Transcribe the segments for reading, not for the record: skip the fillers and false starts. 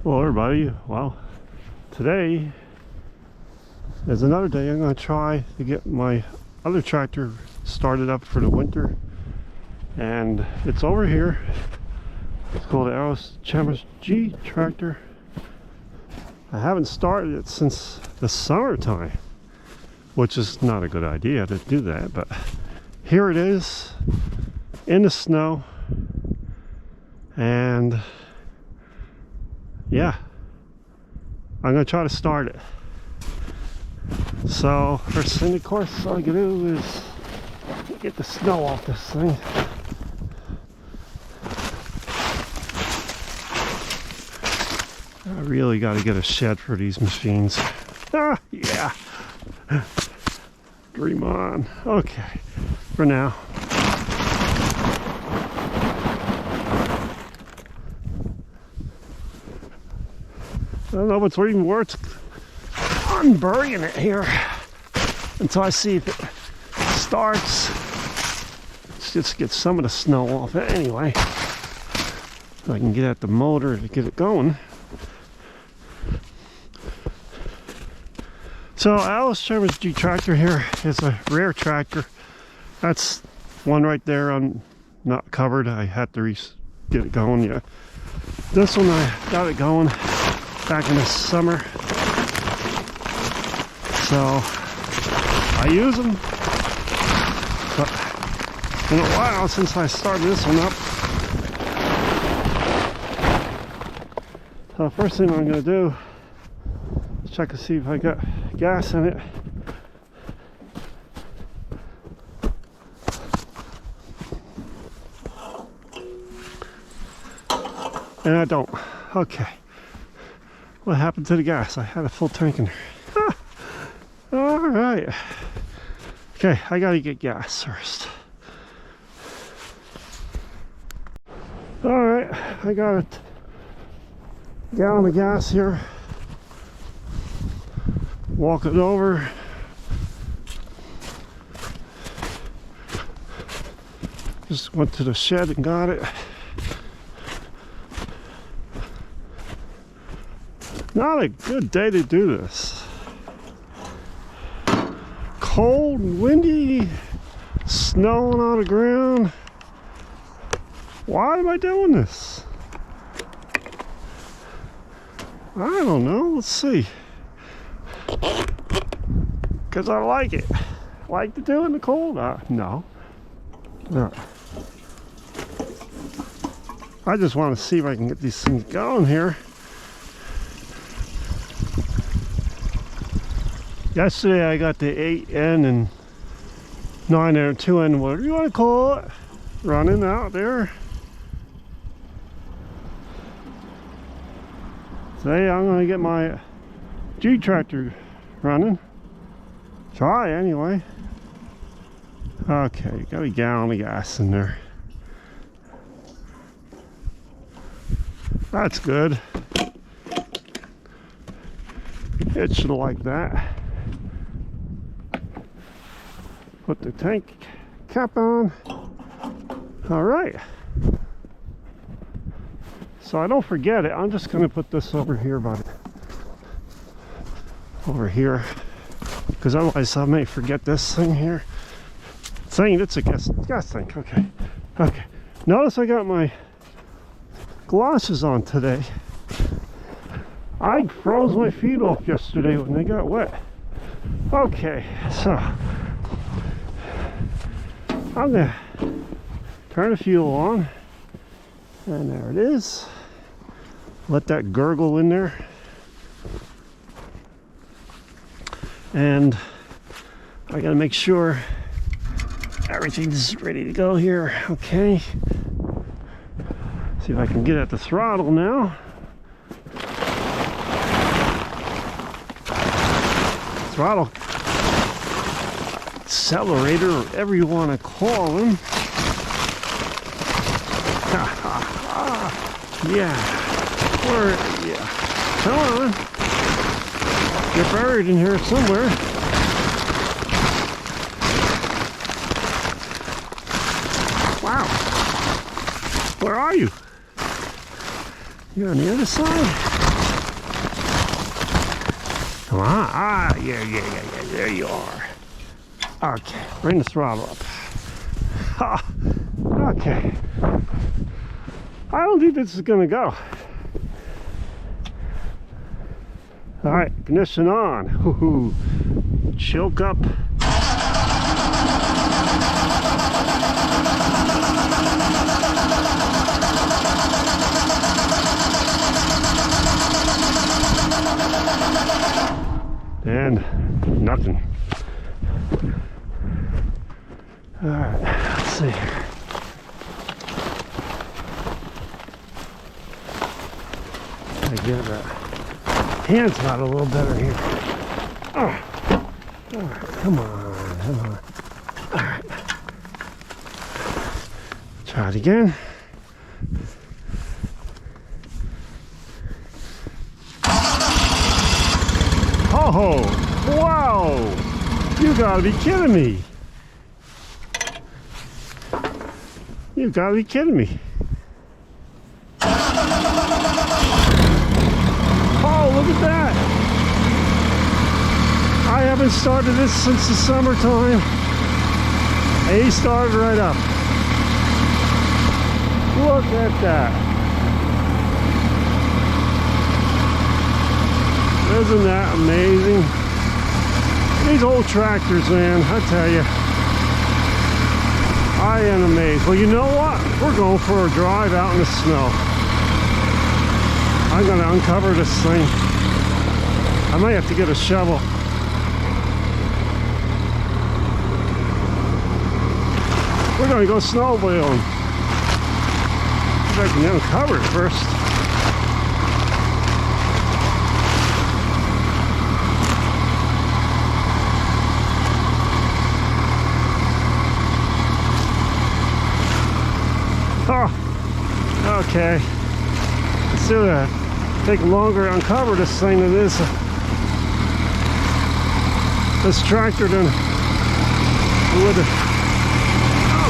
Hello everybody. Well, today is another day. I'm going to try to get my other tractor started up for the winter, and it's over here. It's called the Allis Chalmers G tractor. I haven't started it since the summertime, which is not a good idea to do that, but here it is in the snow, and yeah, I'm gonna try to start it. So first thing, of course, all I can do is get the snow off this thing. I really got to get a shed for these machines. Ah, yeah. Dream on. Okay, for now. I don't know if it's even worth unburying it here until I see if it starts. Let's just get some of the snow off it anyway, so I can get at the motor to get it going. So Allis Chalmers G tractor here is a rare tractor. That's one right there. I'm not covered. I had to get it going. Yeah, this one I got it going back in the summer, so I use them, but it's been a while since I started this one up. So first thing I'm going to do is check to see if I got gas in it. And I don't. Okay. What happened to the gas? I had a full tank in there. Ah, all right. Okay, I gotta get gas first. All right, I got a gallon of gas here. Walk it over. Just went to the shed and got it. Not a good day to do this. Cold and windy, snowing on the ground. Why am I doing this? I don't know. Let's see. Because I like it. Like to do it in the cold? No. I just want to see if I can get these things going here. Yesterday I got the 8N and 9N and 2N, whatever you want to call it, running out there. Today I'm going to get my G tractor running. Try anyway. Okay, got a gallon of gas in there. That's good. It should like that. Put the tank cap on. All right. So I don't forget it, I'm just going to put this over here, buddy. Over here. Because otherwise I may forget this thing here. Saying it's a gas tank. Okay. Okay. Notice I got my galoshes on today. I froze my feet off yesterday when they got wet. Okay, so I'm gonna turn the fuel on, and there it is. Let that gurgle in there, and I gotta make sure everything's ready to go here. Okay, see if I can get at the throttle now. Throttle, accelerator, or whatever you want to call them. Yeah, yeah, come on, you're buried in here somewhere. Wow, where are you? You're on the other side? Come on. Ah, yeah. There you are. Okay, bring the throttle up. Ah, okay. I don't think this is gonna go. All right, ignition on. Woohoo. Choke up. And nothing. All right, let's see here. I get that hand's got a little better here. Oh, all right, come on. All right, try it again. Oh, wow! You gotta be kidding me! You gotta be kidding me! Oh, look at that! I haven't started this since the summertime. And he started right up. Look at that! Isn't that amazing? These old tractors, man, I tell you, I am amazed. Well, you know what? We're going for a drive out in the snow. I'm going to uncover this thing. I might have to get a shovel. We're going to go snowmobiling. See if I can uncover it first. Oh, okay. It's gonna take longer to uncover this thing than this tractor than it would.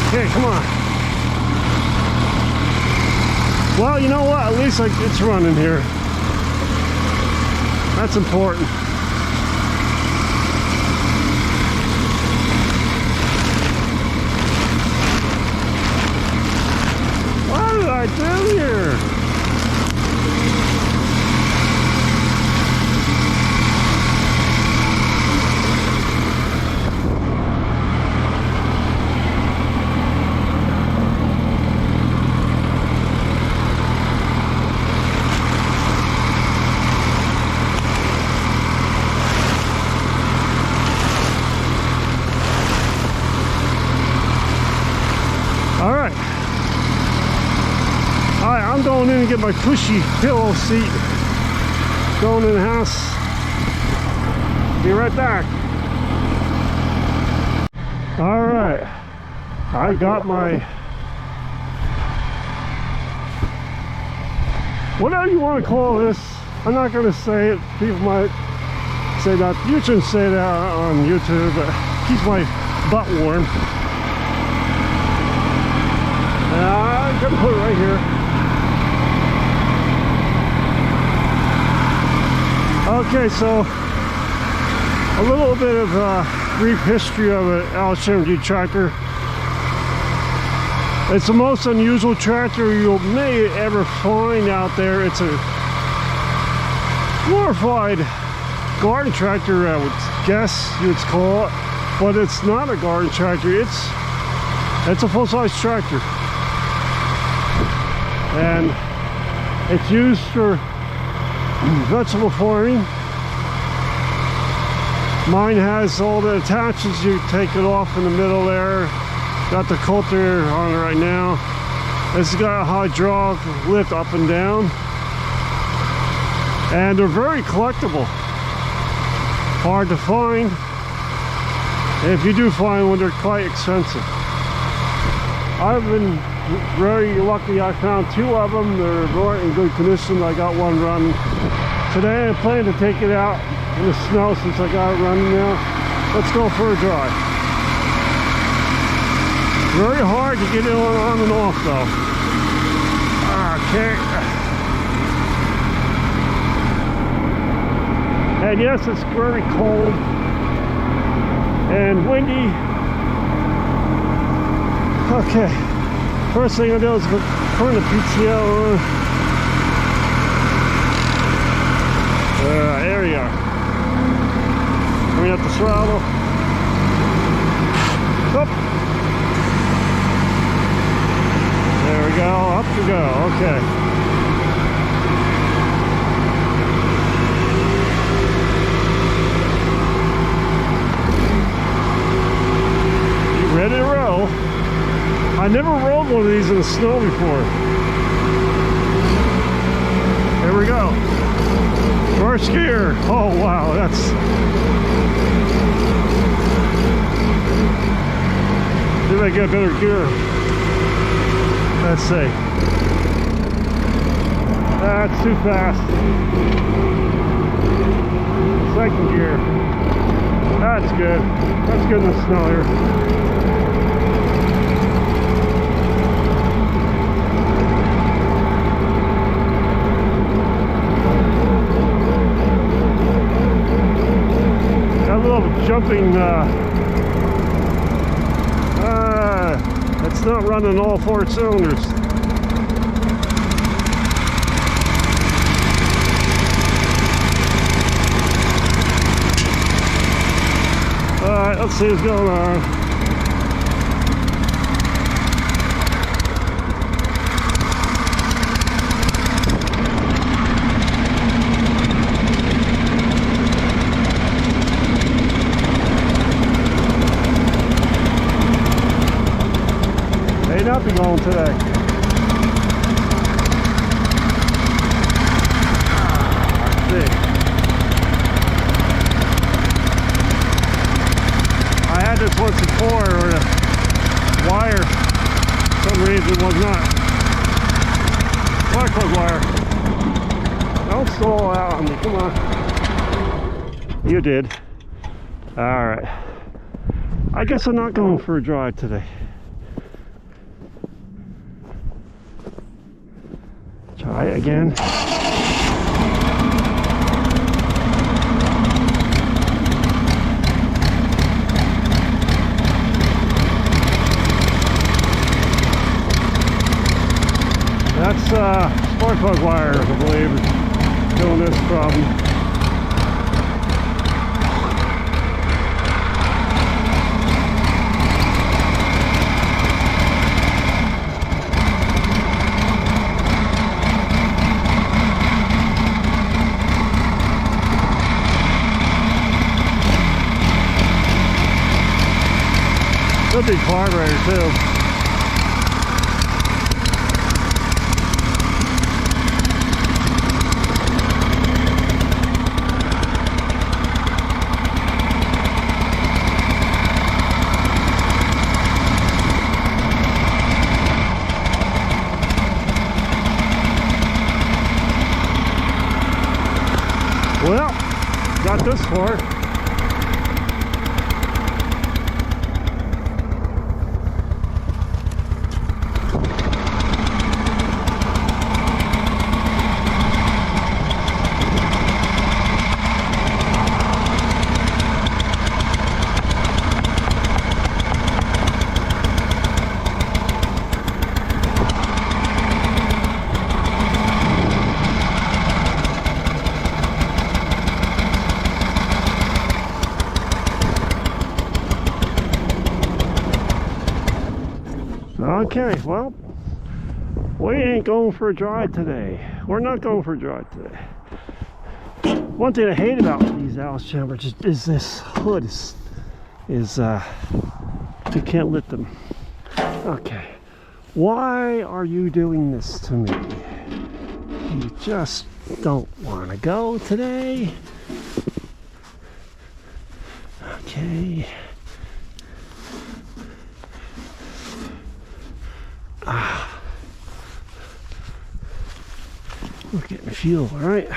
Okay, come on. Well, you know what? At least it's running here. That's important. I do here? All right. Alright, I'm going in and get my cushy pillow seat. Going in the house. Be right back. Alright. I got my... whatever you want to call this. I'm not going to say it. People might say that. You shouldn't say that on YouTube, but keeps my butt warm. I'm going to put it right here. Okay, so a little bit of brief history of an Allis Chalmers G tractor. It's the most unusual tractor you may ever find out there. It's a glorified garden tractor, I would guess you'd call it, but it's not a garden tractor. It's a full-size tractor, and it's used for vegetable farming. Mine has all the attachments. You take it off in the middle there. Got the coulter on it right now. It's got a hydraulic lift up and down, and they're very collectible. Hard to find. If you do find one, they're quite expensive. I've been very lucky. I found two of them. They're very in good condition. I got one running today. I'm planning to take it out in the snow since I got it running now. Let's go for a drive. Very hard to get it on and off though. Okay. And yes, it's very cold and windy. Okay, first thing I'll do is turn the PTO on. There you are. Bring up the throttle. Up. There we go. Up we go. Okay. You ready to roll? I never rode one of these in the snow before. There we go. First gear. Oh wow, that's see if I get a better gear. Let's see. That's too fast. Second gear. That's good. That's good in the snow here. Jumping, it's not running all 4 cylinders. Alright, let's see what's going on. Not be going today. Let's see. I had this once before where the wire, for some reason, was not spark plug wire. Don't stall out on me, come on. You did. Alright. I guess I'm not going for a drive today. Try it again. That's spark plug wire, I believe, is doing this problem. Could be carburetor too. Well, got this far. Okay, well, we ain't going for a drive today. We're not going for a drive today. One thing I hate about these Allis Chalmers is this hood is you can't lift them. Okay, why are you doing this to me? You just don't want to go today? Okay. We're getting fuel, all right.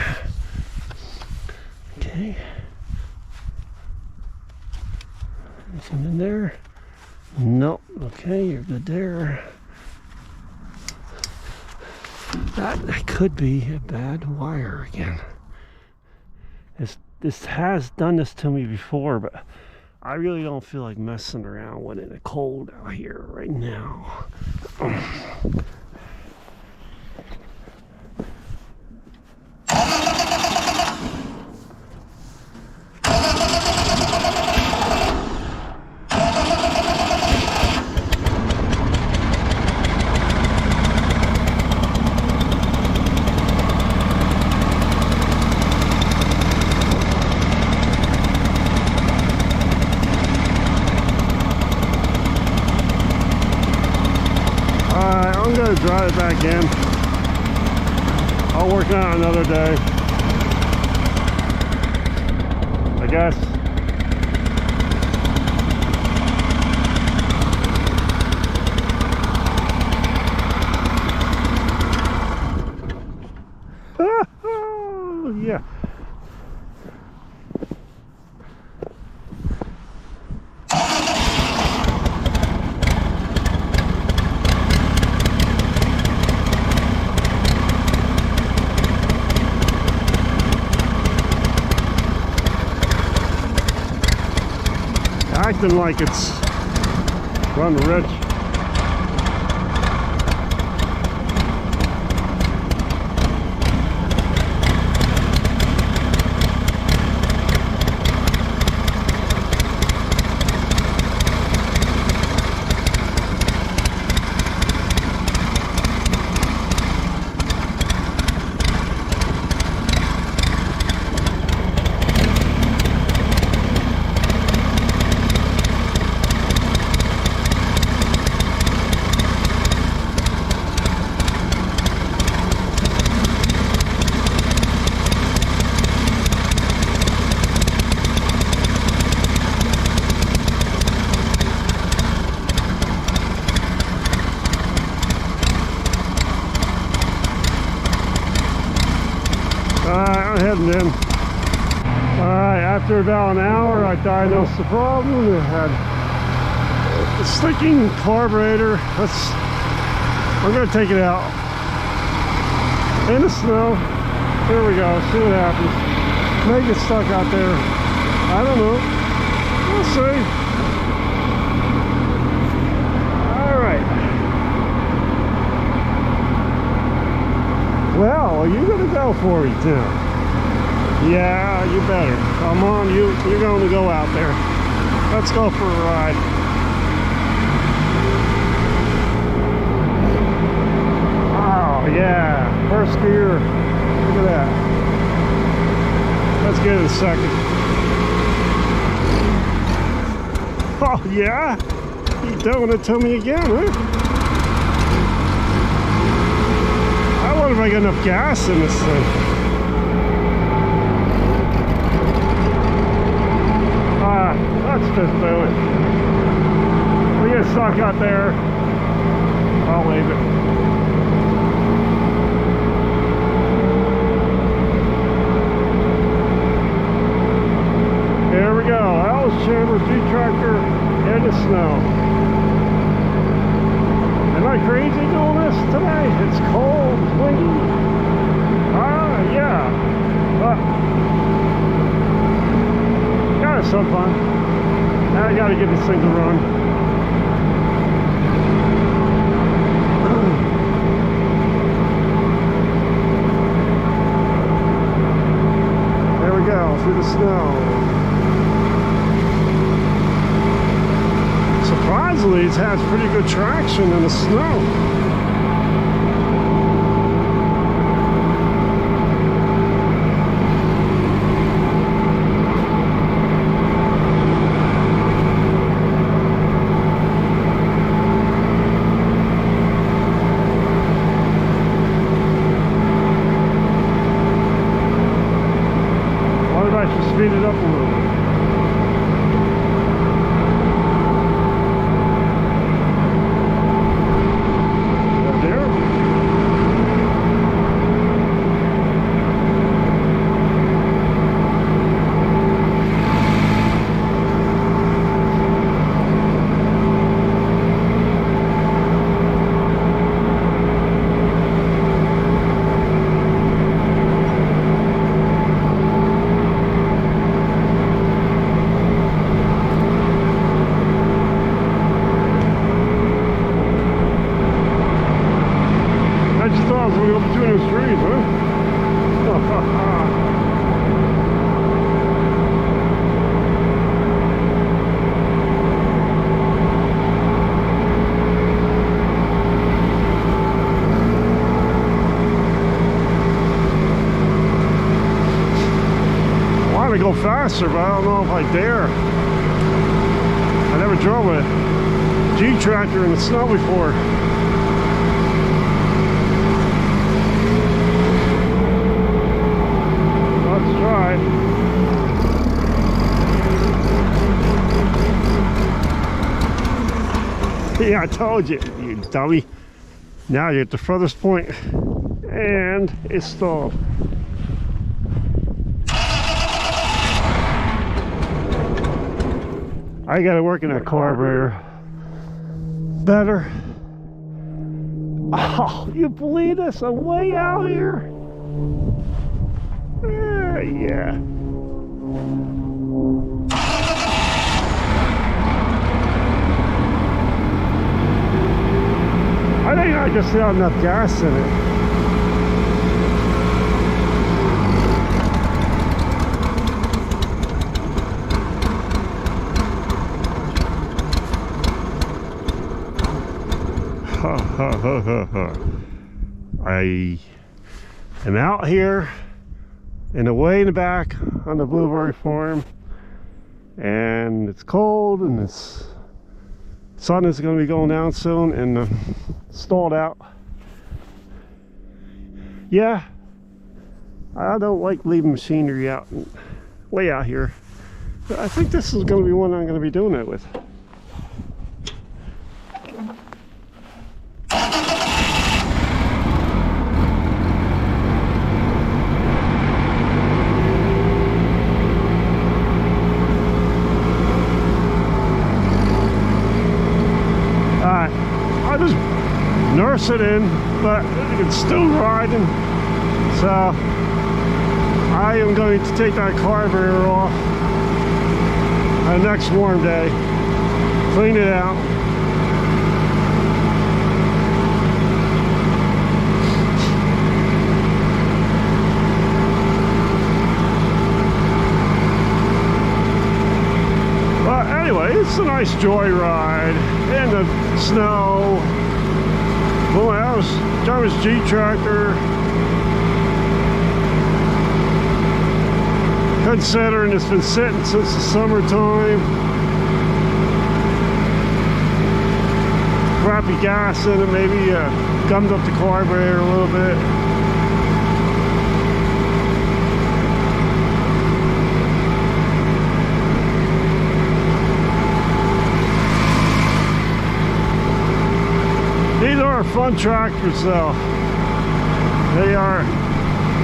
Okay. Anything in there? Nope. Okay, you're good there. That could be a bad wire again. It's this has done this to me before, but I really don't feel like messing around with it. It's cold out here right now. I'm going to drive it back in. I'll work on it another day, I guess. Yeah. Acting like it's run rich. I'm heading in. Alright, after about an hour I diagnosed the problem. It had a sticking carburetor. I'm going to take it out in the snow. Here we go, see what happens. May get stuck out there. I don't know. We'll see. Alright. Well, are you going to go for it now? Yeah, you better. Come on, you're going to go out there. Let's go for a ride. Oh, yeah. First gear. Look at that. Let's get it a second. Oh, yeah? You're doing it to me again, huh? I wonder if I got enough gas in this thing. Let's just do it. We get stuck out there. I'll leave it. Here we go. Allis Chalmers G tractor in the snow. Am I crazy doing this today? It's cold, it's windy. Yeah. But gotta have some fun. Now I gotta get this thing to run. There we go, through the snow. Surprisingly, it has pretty good traction in the snow. Speed it up a little bit. Right there. probably go faster, but I don't know if I dare. I never drove a G tractor in the snow before. Let's try. Yeah, I told you, you dummy. Now you're at the furthest point, and it's stalled. I gotta work in that carburetor better. Oh, you believe this? I'm way out here. Yeah. I think I just got enough gas in it. I am out here and away in the back on the blueberry farm, and it's cold and the sun is going to be going down soon, and stalled out. Yeah, I don't like leaving machinery out way out here. But I think this is going to be one I'm going to be doing it with. I just nurse it in, but it's still riding, so I am going to take that carburetor off on the next warm day, clean it out. But anyway, it's a nice joyride in the snow. Well, Allis Chalmers G tractor. Considering it's been sitting since the summertime. Crappy gas in it, maybe gummed up the carburetor a little bit. These are fun tractors though. They are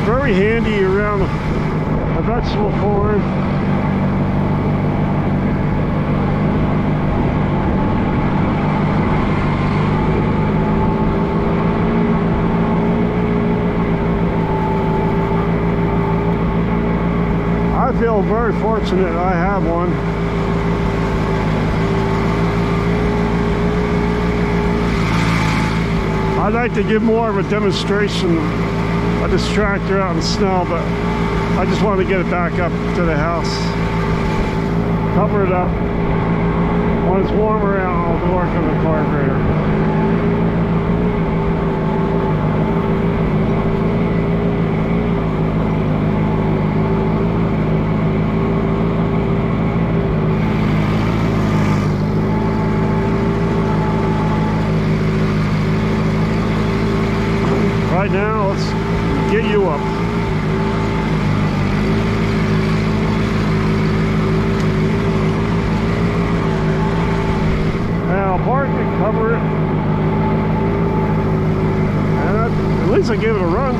very handy around a vegetable farm. I feel very fortunate I have one. I'd like to give more of a demonstration of this tractor out in the snow, but I just want to get it back up to the house. Cover it up. When it's warmer out, I'll work on the carburetor. Right now, let's get you up. And I'll park it, cover it. And at least I give it a run.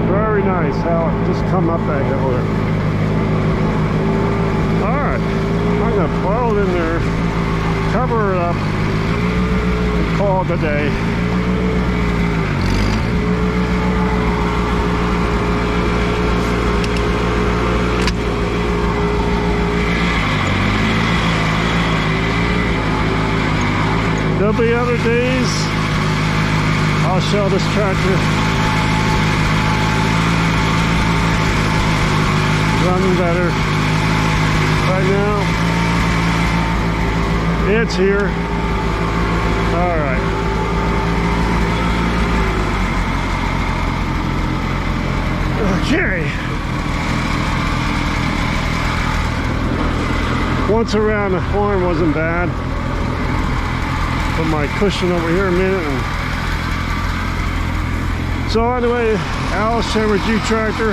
Very nice how it just come up that hill there. Alright, I'm going to plow it in there, cover it up, call it a day. There'll be other days I'll show this tractor running better. Right now it's here. All right. once around the farm wasn't bad. Put my cushion over here a minute. So anyway, Allis Chalmers G tractor.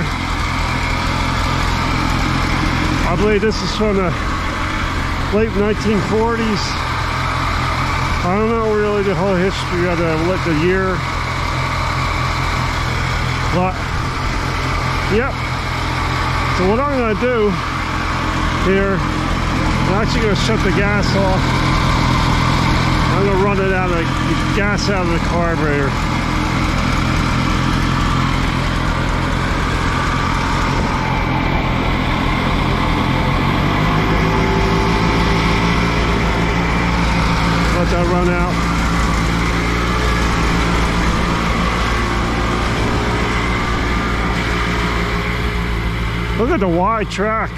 I believe this is from the late 1940s. I don't know really the whole history of the year. But, yep. So what I'm going to do here, I'm actually going to shut the gas off. I'm going to run it out of the gas out of the carburetor. Let that run out. Look at the wide track.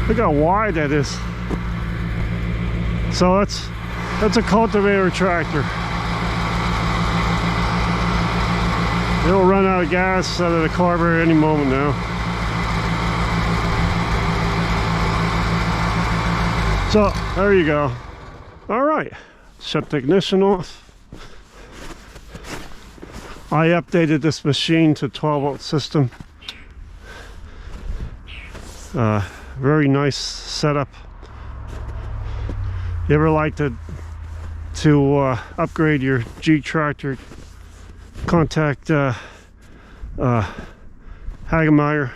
Look how wide that is. So that's a cultivator tractor. It'll run out of gas out of the carburetor any moment now. So there you go. All right, shut the ignition off. I updated this machine to 12-volt system. Very nice setup. You ever like to upgrade your G tractor? Contact Hagemeyer.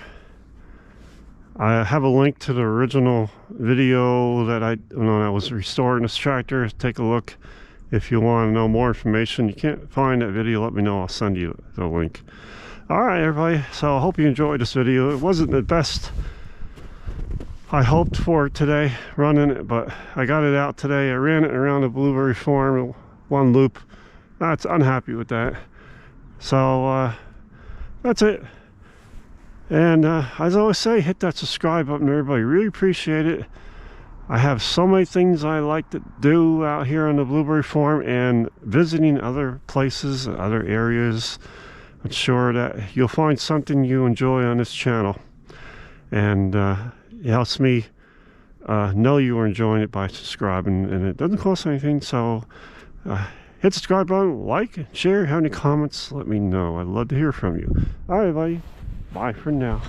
I have a link to the original video that I was restoring this tractor. Take a look if you want to know more information. You can't find that video, let me know. I'll send you the link. Alright everybody, so I hope you enjoyed this video. It wasn't the best I hoped for today running it, but I got it out today. I ran it around the blueberry farm, one loop. I'm unhappy with that. So that's it. And as I always say, hit that subscribe button, everybody. Really appreciate it. I have so many things I like to do out here on the blueberry farm and visiting other places, other areas. I'm sure that you'll find something you enjoy on this channel. And it helps me know you are enjoying it by subscribing, and it doesn't cost anything. So hit the subscribe button, like, share, have any comments, let me know. I'd love to hear from you. All right, buddy. Bye for now.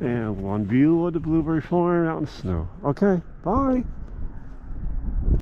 And one view of the blueberry farm out in the snow. Okay, bye.